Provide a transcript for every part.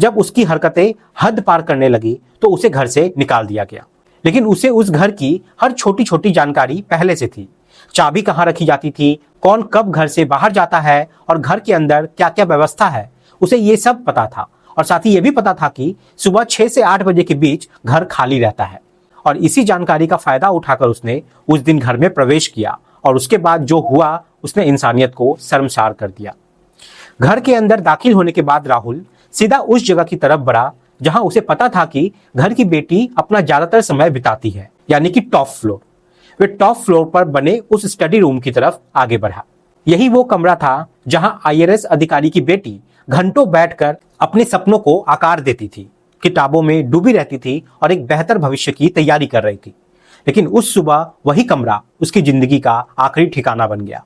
जब उसकी हरकतें हद पार करने लगी तो उसे घर से निकाल दिया गया। लेकिन उसे उस घर की हर छोटी छोटी जानकारी पहले से थी। चाबी कहाँ रखी जाती थी, कौन कब घर से बाहर जाता है और घर के अंदर क्या क्या व्यवस्था है, उसे ये सब पता था। और साथ ही ये भी पता था कि सुबह 6 से 8 बजे के बीच घर खाली रहता है। और इसी जानकारी का फायदा उठाकर उसने उस दिन घर में प्रवेश किया और उसके बाद जो हुआ उसने इंसानियत को शर्मसार कर दिया। घर के अंदर दाखिल होने के बाद राहुल सीधा उस जगह की तरफ बढ़ा जहां उसे पता था कि घर की बेटी अपना ज्यादातर समय बिताती है, यानी कि टॉप फ्लोर। वे टॉप फ्लोर पर बने उस स्टडी रूम की तरफ आगे बढ़ा। यही वो कमरा था जहां IAS अधिकारी की बेटी घंटों बैठकर अपने सपनों को आकार देती थी, किताबों में डूबी रहती थी और एक बेहतर भविष्य की तैयारी कर रही थी। लेकिन उस सुबह वही कमरा उसकी जिंदगी का आखिरी ठिकाना बन गया।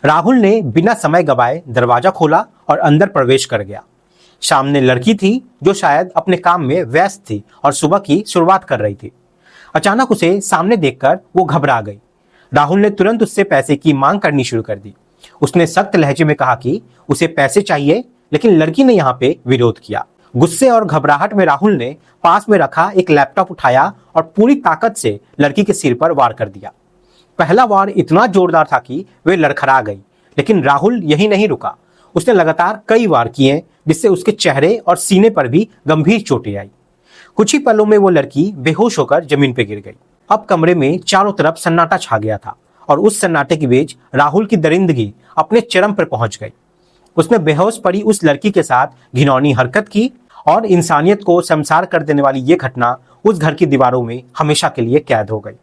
राहुल ने बिना समय गवाए दरवाजा खोला और अंदर प्रवेश कर गया। सामने लड़की थी जो शायद अपने काम में व्यस्त थी और सुबह की शुरुआत कर रही थी। अचानक उसे सामने देखकर वो घबरा गई। राहुल ने तुरंत उससे पैसे की मांग करनी शुरू कर दी। उसने सख्त लहजे में कहा कि उसे पैसे चाहिए, लेकिन लड़की ने यहाँ पे विरोध किया। गुस्से और घबराहट में राहुल ने पास में रखा एक लैपटॉप उठाया और पूरी ताकत से लड़की के सिर पर वार कर दिया। पहला वार इतना जोरदार था कि वे लड़खड़ा गई, लेकिन राहुल यही नहीं रुका। उसने लगातार कई वार किए, जिससे उसके चेहरे और सीने पर भी गंभीर चोटें आई। कुछ ही पलों में वो लड़की बेहोश होकर जमीन पर गिर गई। अब कमरे में चारों तरफ सन्नाटा छा गया था और उस सन्नाटे के बीच राहुल की दरिंदगी अपने चरम पर पहुंच गई। उसने बेहोश पड़ी उस लड़की के साथ घिनौनी हरकत की और इंसानियत को शर्मसार कर देने वाली ये घटना उस घर की दीवारों में हमेशा के लिए कैद हो गई।